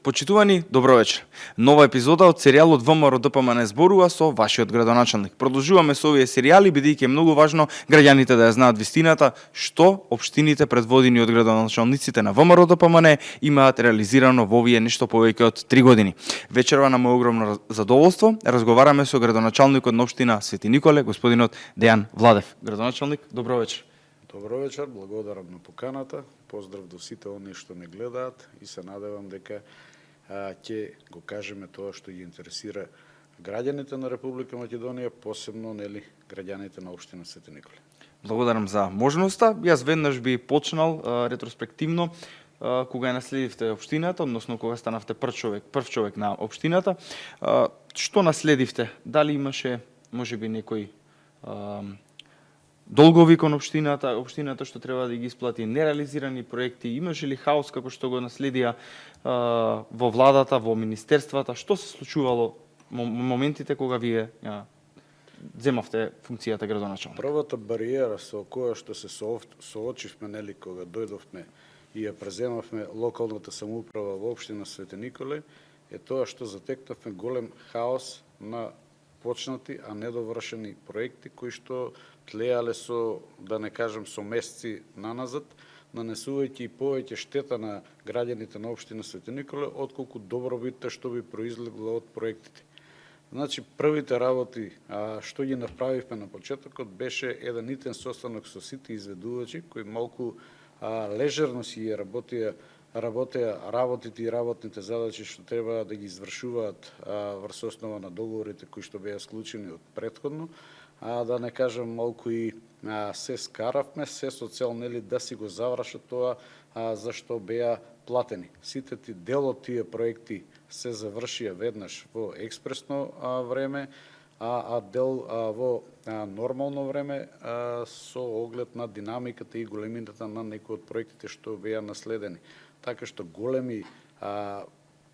Почитувани, добро вечер. Нова епизода од серијалот ВМРО ДПМН зборува со вашиот градоначалник. Продолжуваме со овие серијали бидејќи е многу важно граѓаните да ја знаат вистината што општините предводени од градоначалниците на ВМРО ДПМН имаат реализирано во овие нешто повеќе од 3 години. Вечерва на моје огромно задоволство разговараме со градоначалникот на општина Свети Николе, господинот Дејан Владев. Градоначалник, добро вечер. Добро вечер, благодарам на поканата. Поздрав до сите оние што не гледаат и се надевам дека ќе го кажеме тоа што ги интересира граѓаните на Република Македонија, посебно граѓаните на општина Свети Николе. Благодарам за можноста. Јас веднаш би почнал ретроспективно кога ја наследивте општината, односно кога станавте прв човек на општината. Што наследивте? Дали имаше можеби некои долгови кон општината што треба да ги исплати, нереализирани проекти, имаше ли хаос како што го наследија во владата, во министерствата, што се случувало моментите кога вие земавте функцијата градоначалник? Првата бариера со која што се соочивме кога дојдовме и ја преземавме локалната самоуправа во општина Свети Николе е тоа што затекнавме голем хаос на почнати, а недовршени проекти кои што тлеале со, да не кажам, со месеци наназад, нанесувајќи и повеќе штета на граѓаните на општина Свети Николе, отколку добробитта што би произлегло од проектите. Значи, првите работи што ги направивме на почетокот беше еден итен состанок со сите изведувачи, кои малку лежерно си ја работеа работите и работните задачи што треба да ги извршуваат врз основа на договорите кои што беа склучени од претходно, да не кажам малку и се скаравме, се со цел да си го завршат тоа за што беа платени. Сите дел од тие проекти се завршија веднаш во експресно време, а дел во нормално време со оглед на динамиката и големината на некои од проектите што беа наследени. Така што големи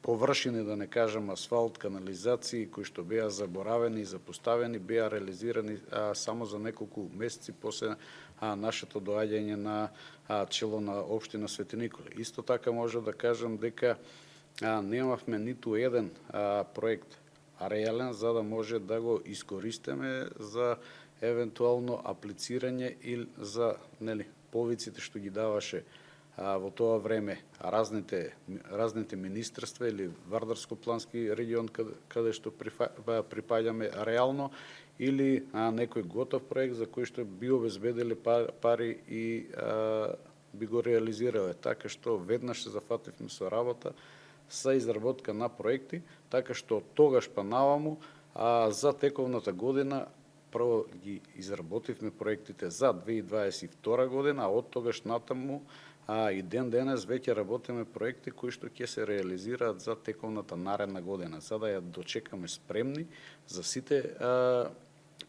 површини, да не кажам асфалт, канализации, кои што беа заборавени и запоставени, беа реализирани само за неколку месеци после нашето доаѓање на чело на општина Свети Николе. Исто така може да кажам дека немавме ниту еден проект реален за да може да го искористиме за евентуално аплицирање или за повиците што ги даваше во тоа време разните министерства или Вардарско-плански регион каде што припаѓаме реално или некој готов проект за кој што би обезбедиле пари и би го реализирале. Така што веднаш се зафативме со работа за изработка на проекти, така што тогаш па наваму за тековната година прво ги изработивме проектите за 2022 година, а од тогаш натаму и ден денес веќе работиме проекти кои што ќе се реализираат за тековната наредна година, за да ја дочекаме спремни за сите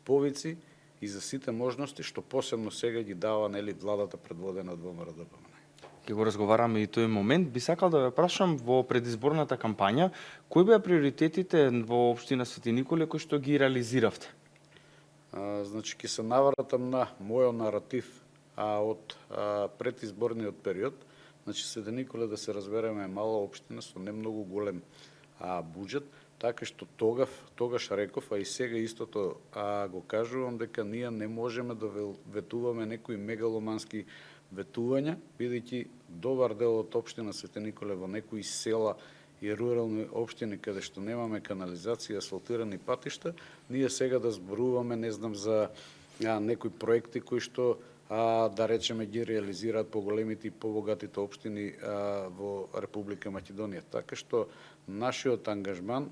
повици и за сите можности што посебно сега ги дава владата предводена од ВМРО ДПМН. Ќе го разговараме и тој момент. Би сакал да ве прашам во предизборната кампања, кои беа приоритетите во општина Свети Николе кои што ги реализиравте? Значи, ќе се навратам на мојот наратив од предизборниот период. Значи, Свети Николе, да се разбереме, е мала општина со не многу голем буџет, така што тогаш реков, а и сега истото го кажувам, дека ние не можеме да ветуваме некои мегаломански ветувања, бидејќи добар дел од општина Свети Николе во некои села и рурални општини каде што немаме канализација и асфалтирани патишта, ние сега да зборуваме, не знам, за некои проекти кои што да речеме ги реализираат поголемите и побогатите општини во Република Македонија. Така што нашиот ангажман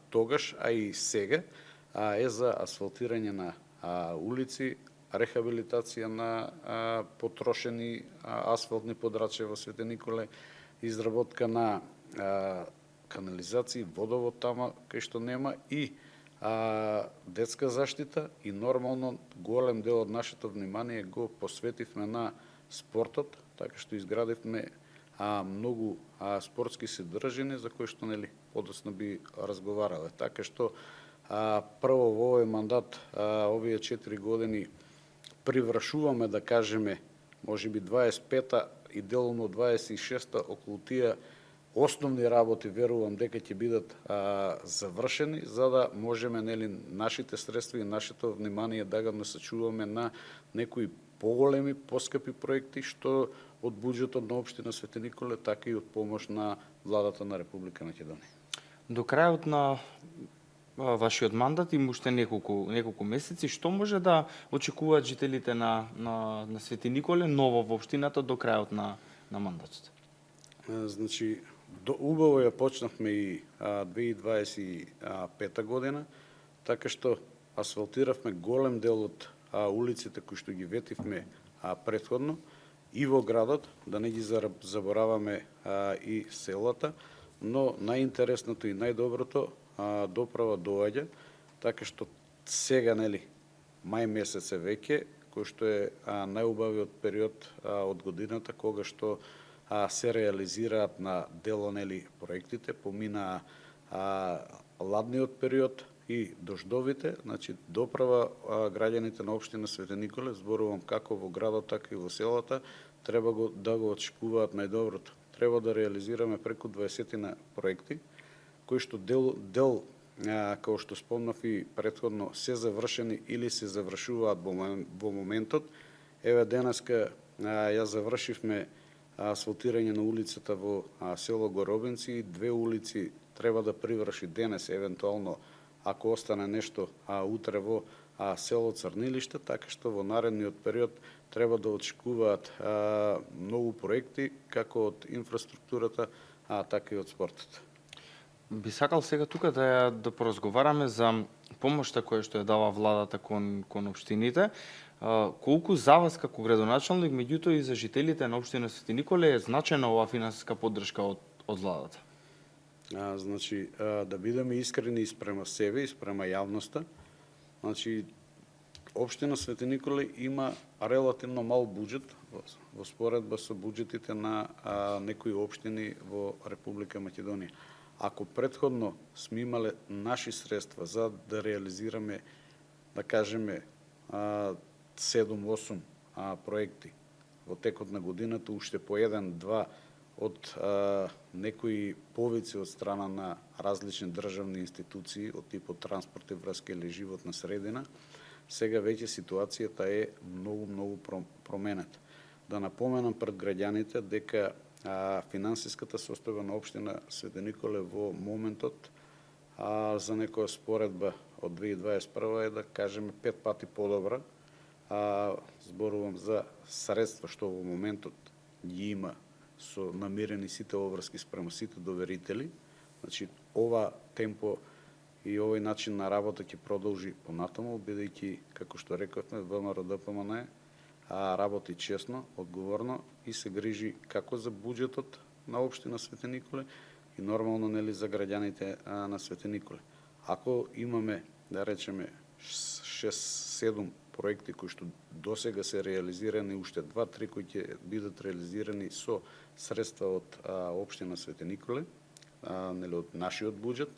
тогаш, а и сега е за асфалтирање на улици, рехабилитација на потрошени асфалтни подрачја во Свети Николе, изработка на канализации, водовод тама кај што нема и детска заштита и нормално голем дел од нашето внимание го посветивме на спортот, така што изградивме многу спортски содржини за кои што подоцна би разговарале. Така што прво во овој мандат, овие 4 години привршуваме, да кажеме, можеби 25-та и делумно 26-та околу тие основни работи верувам дека ќе бидат завршени, за да можеме нашите средства и нашето внимание да го насочуваме на некои поголеми, поскапи проекти, што од буџетот на општина Свети Николе, така и од помош на владата на Република Македонија. До крајот на вашиот мандат има уште неколку месеци. Што може да очекуваат жителите на Свети Николе ново во општината до крајот на мандатот? Значи, убаво ја почнавме и 2025 година, така што асфалтиравме голем дел од улиците кои што ги ветивме претходно и во градот, да не ги забораваме и селата, но најинтересното и најдоброто доправа доаѓа, така што сега, мај месец е веќе, кој што е најубавиот период од годината, кога што се реализираат на дело проектите, помина ладниот период и дождовите, значи доправа граѓаните на општина Свети Николе, зборувам како во градот, така и во селата, треба да го очекуваат најдоброто. Треба да реализираме преку 20 проекти, кои што дел како што спомнав и претходно, се завршени или се завршуваат во моментот. Еве денеска ја завршивме асфалтирање на улицата во село Горобинци и 2 улици треба да приврши денес, евентуално ако остане нешто утре во село Црнилиште, така што во наредниот период треба да очекуваат многу проекти, како од инфраструктурата, така и од спортот. Би сакал сега тука да поразговараме за помошта која што ја дава владата кон општините. Колку за вас како градоначалник, меѓутоа и за жителите на општина Свети Николе е значена оваа финансиска поддршка од владата? Значи, да бидеме искрени и спрема себе и спрема јавноста, значи, општина Свети Николе има релативно мал буџет во споредба со буџетите на некои општини во Република Македонија. Ако претходно сме имале наши средства за да реализираме, да кажеме, 7-8 проекти во текот на годината, уште по 1-2 од некои повици од страна на различни државни институции од типот транспорт и врска или животна средина, сега веќе ситуацијата е многу променета. Да напоменам пред граѓаните дека финансиската состојба на општина Свети Николе во моментот за некоја споредба од 2021 е, да кажеме, 5 пати подобра. Зборувам за средства што во моментот ги има со намирени сите обврски спрема сите доверители. Значи, ова темпо и овој начин на работа ќе продолжи понатаму, бидејќи, како што рековме, ВМРО ДПМН работи честно, одговорно и се грижи како за буџетот на општина Свети Николе и нормално за граѓаните на Свети Николе. Ако имаме, да речеме, 6-7 проекти кои што досега се реализирани, уште 2-3 кои ќе бидат реализирани со средства од општина Свети Николе, од нашиот буџет,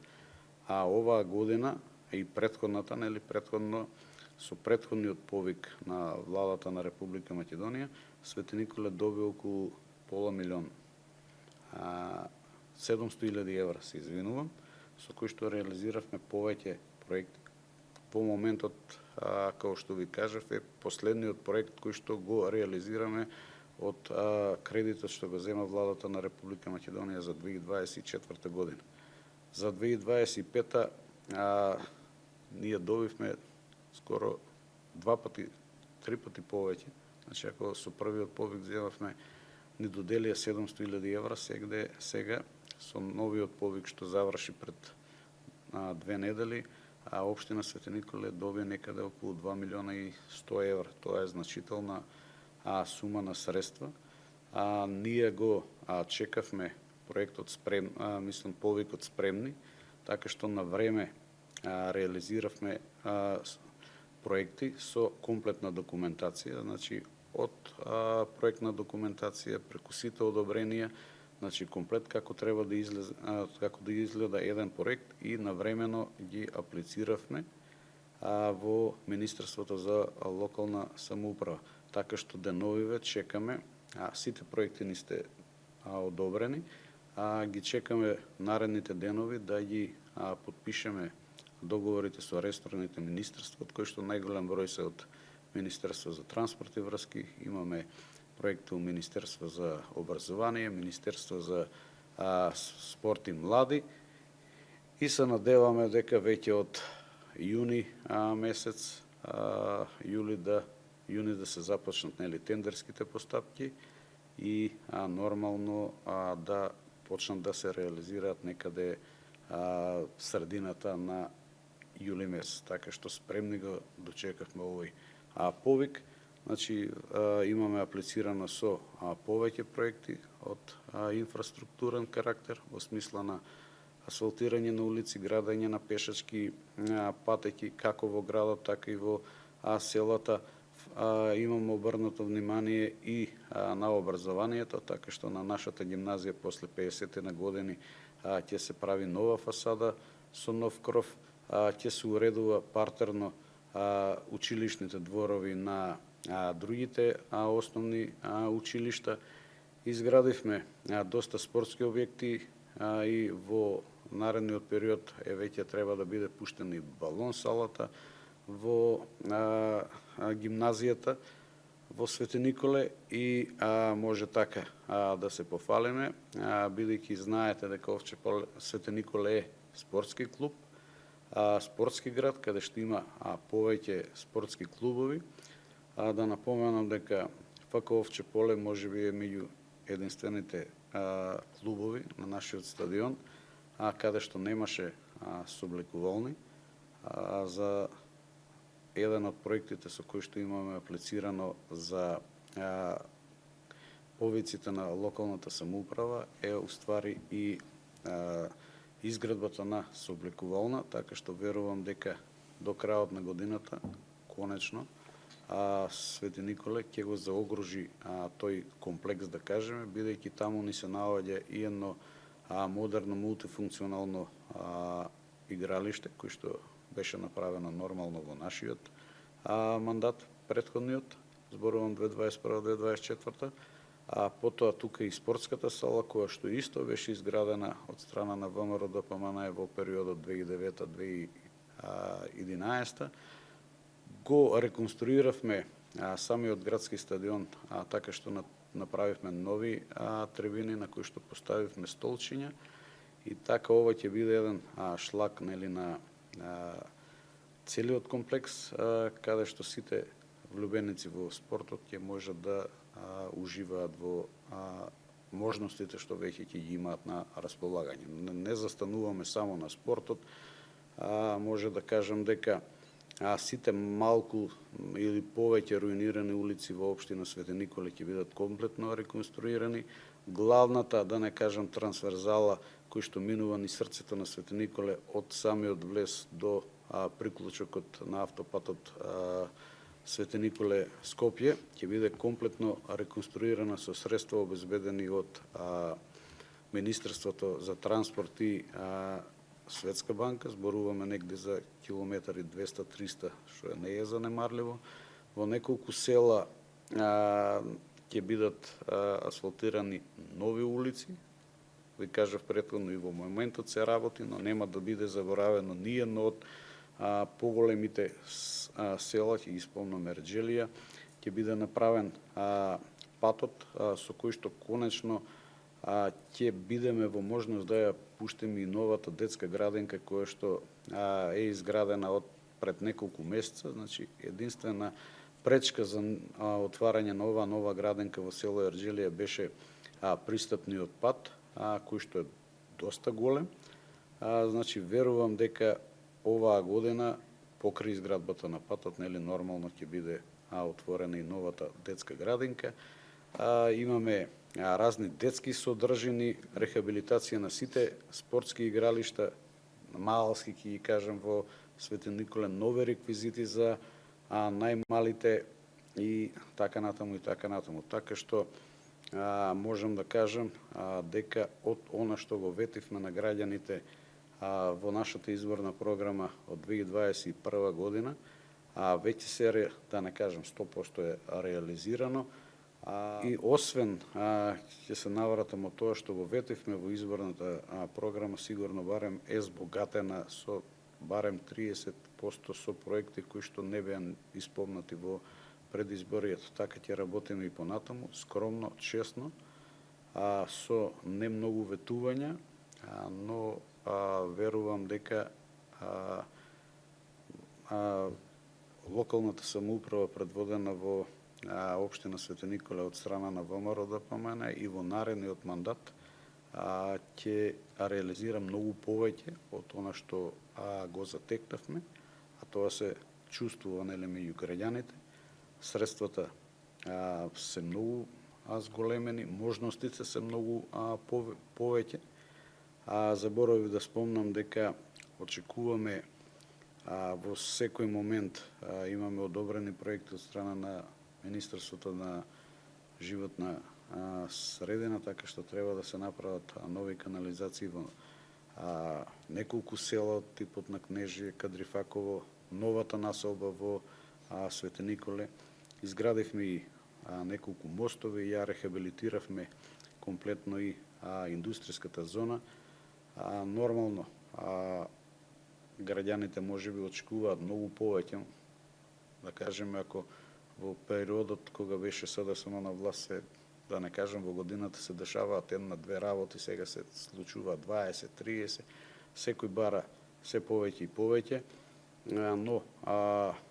а оваа година и претходната, претходно со претходниот повик на владата на Република Македонија, Свети Николе доби околу пола милион, 700.000 евра, се извинувам, со кои што реализиравме повеќе проекти. Во моментот, како што ви кажав, е последниот проект кој што го реализираме од кредитот што го зема владата на Република Македонија за 2024 година. За 2025 ние добивме скоро 2 пати, 3 пати повеќе. Значи, ако со првиот повик земавме, ни доделија 700.000 евра, сега со новиот повик што заврши пред 2 недели, општина Свети Николе добија некаде околу 2 милиона и 100 евра. Тоа е значителна сума на средства. Ние го чекавме проектот повикот спремни, така што на време реализиравме проекти со комплетна документација, значи од проектна документација преку сите одобренија, значи комплет како треба да изгледа еден проект и навремено ги аплициравме во Министерството за локална самоуправа. Така што деновиве чекаме, сите проекти ни сте одобрени, ги чекаме наредните денови да ги потпишеме договорите со ресорните министерства, од кои што најголем број се од Министерство за транспорт и врски, имаме проекти у Министерство за образование, Министерство за спорт и млади, и се надеваме дека веќе од јуни месец, јуни да се започнат тендерските постапки и нормално да почнат да се реализираат некаде средината на јули месец. Така што спремни го дочекавме овој повик. Значи, имаме аплицирано со повеќе проекти од инфраструктурен карактер, во смисла на асфалтирање на улици, градење на пешачки патеки, како во градот, така и во селата. Имаме обрнато внимание и на образованието, така што на нашата гимназија после 50 на години ќе се прави нова фасада со нов кров, ќе се уредува партерно училишните дворови на другите основни училишта. Изградивме доста спортски објекти и во наредниот период веќе треба да биде пуштена и балон салата во гимназијата во Свети Николе и може така да се пофалиме, бидејќи знаете дека Свети Николе е спортски клуб, спортски град, каде што има повеќе спортски клубови. Да напоменам дека ФК Овче поле можеби е меѓу единствените клубови на нашиот стадион, каде што немаше собликувални. За еден од проектите со кои што имаме аплицирано за повиците на локалната самоуправа е уствари и изградбата на собликувална, така што верувам дека до крајот на годината, конечно, Свети Николе ќе го заогружи тој комплекс, да кажеме, бидејќи таму ни се наоѓа и едно модерно мултифункционално игралиште, кој што беше направено нормално во нашиот мандат, претходниот, зборувам 2021-2024, потоа тука и спортската сала, која што исто беше изградена од страна на ВМРО ДПМН во периодот 2009-2011. Го реконструиравме самиот градски стадион, така што направивме нови трибини на кои што поставивме столчиња и така ова ќе биде еден шлак на целиот комплекс, каде што сите влюбеници во спортот ќе можат да уживаат во можностите што веќе ќе ги имаат на располагање. Не застануваме само на спортот, може да кажам дека сите малку или повеќе руинирани улици во општина Свети Николе ќе бидат комплетно реконструирани. Главната, да не кажам трансверзала, кој што минува низ срцето на Свети Николе од самиот влез до приклучокот на автопатот Свети Николе Скопје, ќе биде комплетно реконструирана со средства обезбедени од Министерството за транспорт и Светска банка, зборуваме негде за километри 200-300, што не е занемарливо. Во неколку села ќе бидат асфалтирани нови улици. Ви кажав претходно и во моментот се работи, но нема да биде заборавено ниедно од поголемите села, ќе ги спомнам Ерџелија, ќе биде направен патот со кој што конечно ќе бидеме во можност да ја пуштиме и новата детска градинка која што е изградена од пред неколку месеца, значи единствена пречка за отварање на ова нова градинка во село Ерџелија беше пристапниот пат, кој што е доста голем. Значи верувам дека оваа година покрај изградбата на патот, нормално ќе биде отворена и новата детска градинка. Имаме разни детски содржини, рехабилитација на сите спортски игралишта, малски ќе ги кажам во Свети Николе, нови реквизити за најмалите и така натаму и така натаму. Така што можам да кажам дека од она што го ветивме на граѓаните во нашата изборна програма од 2021 година, веќе се, да не кажам 100% е реализирано. И освен ќе се навратам од тоа што го ветивме во изборната програма, сигурно барем е збогатена со барем 30% со проекти кои што не беа исполнати во предизборието. Така ќе работиме и понатаму, скромно, честно, со не многу ветувања, но верувам дека локалната самоуправа предводена во општина Свети Николе од страна на ВМРО ДПМН и во наредниот мандат ќе реализира многу повеќе од она што го затекнавме, а тоа се чувствува меѓу граѓаните. Средствата се многу зголемени, можностите се многу повеќе. Заборавив да спомнам дека очекуваме во секој момент имаме одобрени проекти од страна на Министерството на животна средина, така што треба да се направат нови канализации во неколку села од типот на Кнежие, Кадрифаково, новата населба во Свети Николе. Изградивме и неколку мостови, ја рехабилитиравме комплетно и индустријската зона. Нормално, граѓаните можеби очекуваат многу повеќе, да кажеме, ако во периодот кога беше СДСМ на власт, да не кажем во годината се дешаваат една-две работи, сега се случува 20-30, секој бара се повеќе и повеќе, но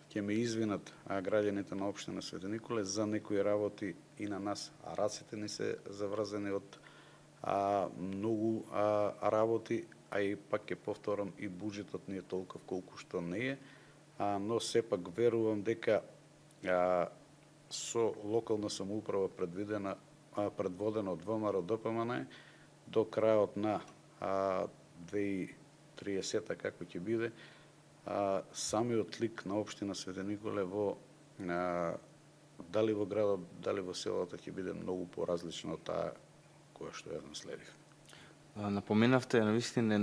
ќе ме извинат граѓаните на општина Свети Николе за некои работи и на нас, раците ни се заврзани од многу работи, а и пак ќе повторам, и буџетот не е толков колку што не е, но сепак верувам дека со локална самоуправа предводена од ВМРО ДПМН до крајот на 2030 како ќе биде, самиот лик на општина Свети Николе во дали во градот, дали во селото ќе биде многу поразлично од таа која што ја наследив. Напоменавте навистина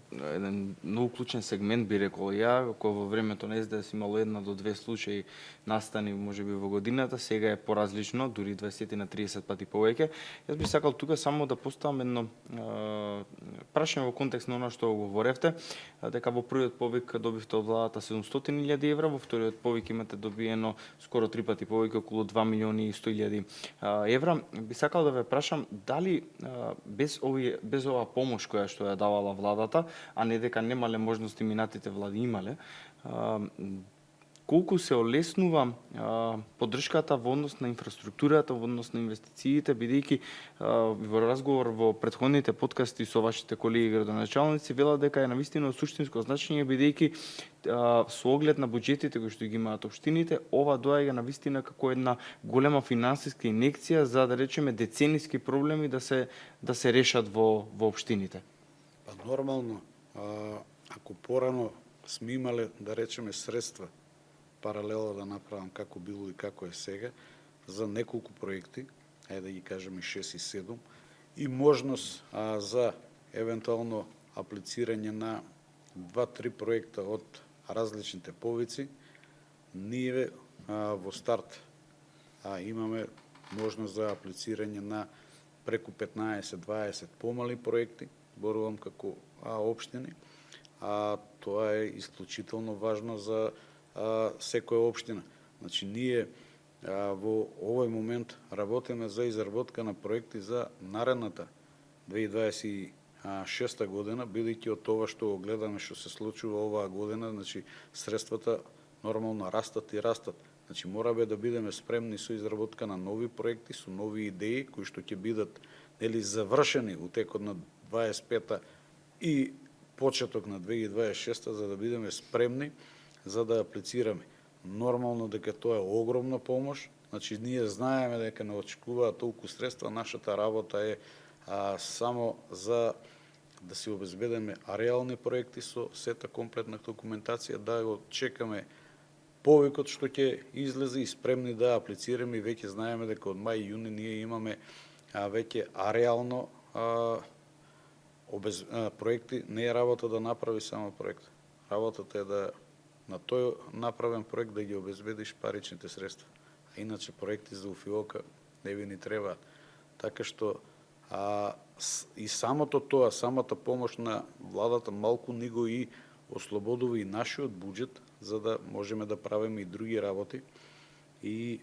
еден многу клучен сегмент, би рекол ја, кој во времето на СДС имало 1 до 2 случаи настани можеби во годината, сега е поразлично, дури 20 на 30 пати повеќе. Јас би сакал тука само да поставам едно прашање во контекст на она што говоревте, дека во првиот повик добивте од владата 700.000 евра, во вториот повик имате добиено скоро 3 пати повеќе, околу 2.100.000 евра. Би сакал да ве прашам дали без оваа помош која што ја давала владата, а не дека немале можности минатите влади имале, колку се олеснува поддршката во однос на инфраструктурата, во однос на инвестициите, бидејќи во разговор во претходните подкасти со вашите колеги градоначалници велат дека е навистина од суштинско значење, бидејќи со оглед на буџетите кои што ги имаат општините, ова доаѓа навистина како една голема финансиска инекција за, да речеме, децениски проблеми да се решат во општините. Нормално, ако порано сме имале, да речеме, средства, паралела да направам како било и како е сега, за неколку проекти, ајде да ги кажеме 6 и 7, и можност за евентуално аплицирање на 2-3 проекта од различните повици, ние во старт имаме можност за аплицирање на преку 15-20 помали проекти, борувам како општини, тоа е исклучително важно за секоја општина. Значи, ние во овој момент работиме за изработка на проекти за наредната 2026 година, бидејќи од тоа што го гледаме што се случува оваа година, значи средствата нормално растат и растат. Значи, мораме да бидеме спремни со изработка на нови проекти, со нови идеи кои што ќе бидат завршени у текот на 25-та и почеток на 2026-та, за да бидеме спремни за да аплицираме. Нормално дека тоа е огромна помош, значи ние знаеме дека не очекуваат толку средства, нашата работа е само за да си обезбедиме реални проекти со сета комплетна документација, да го чекаме повикот што ќе излезе и спремни да аплицираме, и веќе знаеме дека од мај и јуни ние имаме веќе реално проекти. Не е работа да направи само проект. Работата е да на тој направен проект да ги обезбедиш паричните средства. А иначе проекти за УФИОКа не ви ни требаат. Така што и самото тоа, самата помош на владата малку ни го и ослободува и нашиот буџет, за да можеме да правиме и други работи и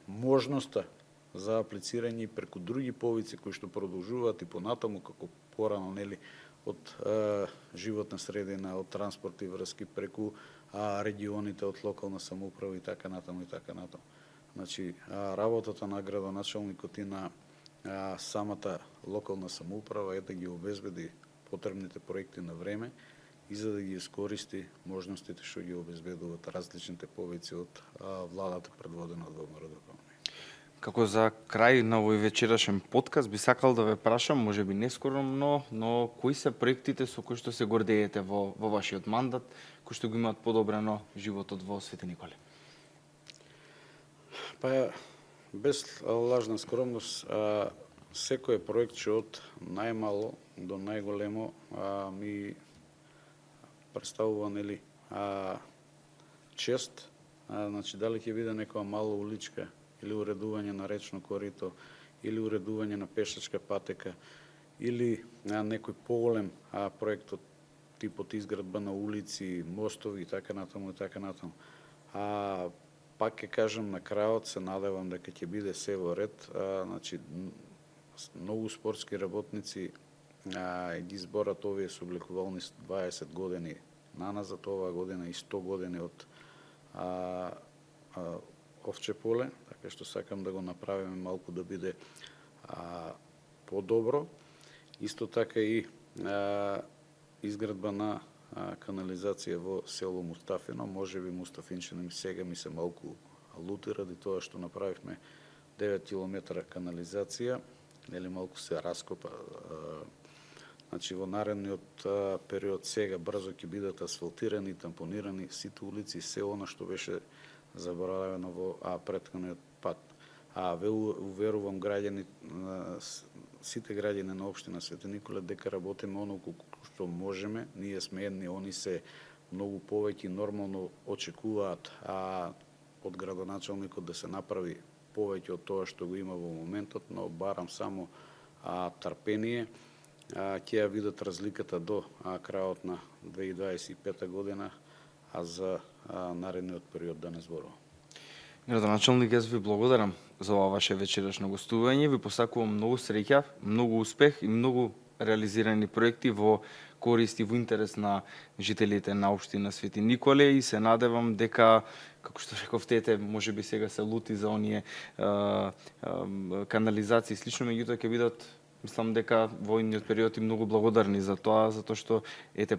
можноста за аплицирање преку други повици кои што продолжуваат и понатаму како порано, нели, од животна средина, од транспорт и врски преку регионите, од локална самоуправа и така натаму и така натаму. Значи, работата на градоначалникот и на самата локална самоуправа е да ги обезбеди потребните проекти на време и за да ги искористи можностите што ги обезбедуваат различните повици од владата предводена од ВМРО. Како за крај на овој вечерашен подкаст би сакал да ве прашам, можеби нескоромно, но кои се проектите со кои што се гордеете во вашиот мандат, кои што го имаат подобрено животот во Свети Николе? Па, без лажна скромност, секој проект што од најмало до најголемо ми представува, нели, чест. Значи, дали ќе биде некоја мала уличка или уредување на речно корито, или уредување на пешачка патека, или некој поголем проект од типот изградба на улици, мостови и така натаму и така натаму. Пак ќе кажам на крајот, се надевам дека ќе биде се во ред. Значи, многу спортски работници ги зборат овие собликувални 20 години наназад, оваа година и 100 години од Овче поле, така што сакам да го направиме малку да биде подобро. Исто така и изградба на канализација во село Мустафино. Можеби Мустафинчани сега ми се малку лути ради тоа што направивме 9 километра канализација, нели малку се раскопа. Значи во наредниот период сега брзо ќе бидат асфалтирани, тампонирани сите улици и се она што беше заборавено во претходниот пат. Ве уверувам сите граѓани на општина Свети Николе дека работиме оноку што можеме. Ние сме едни, они се многу повеќе, нормално очекуваат од градоначалникот да се направи повеќе од тоа што го има во моментот, но барам само трпение. Ќе ја видат разликата до крајот на 2025 година, а за наредниот период да не зборувам. Градоначалник, јас ви благодарам за ова ваше вечерашно гостување. Ви посакувам многу среќа, многу успех и многу реализирани проекти во корист и во интерес на жителите на општина Свети Николе и се надевам дека, како што рековте, можеби сега се лути за оние канализации и слично, меѓутоа ќе бидат, мислам дека во идниот период и многу благодарни за тоа, затоа што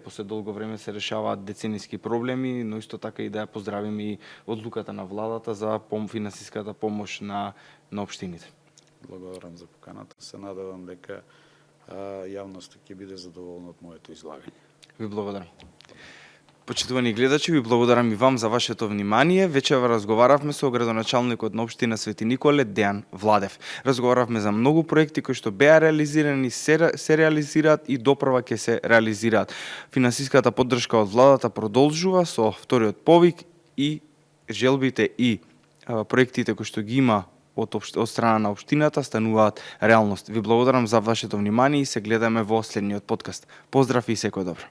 после долго време се решаваат децениски проблеми, но исто така и да ја поздравиме и одлуката на владата за финансиската помош на општините. Благодарам за поканата. Се надевам дека јавноста ќе биде задоволна од моето излагање. Ви благодарам. Почитувани гледачи, ви благодарам и вам за вашето внимание. Вечера разговаравме со градоначалникот на општина Свети Николе Дејан Владев. Разговаравме за многу проекти кои што беа реализирани, се реализираат и допрва ќе се реализираат. Финансиската поддршка од владата продолжува со вториот повик и желбите и проектите кои што ги има од страна на општината стануваат реалност. Ви благодарам за вашето внимание и се гледаме во следниот подкаст. Поздрав и секој добро.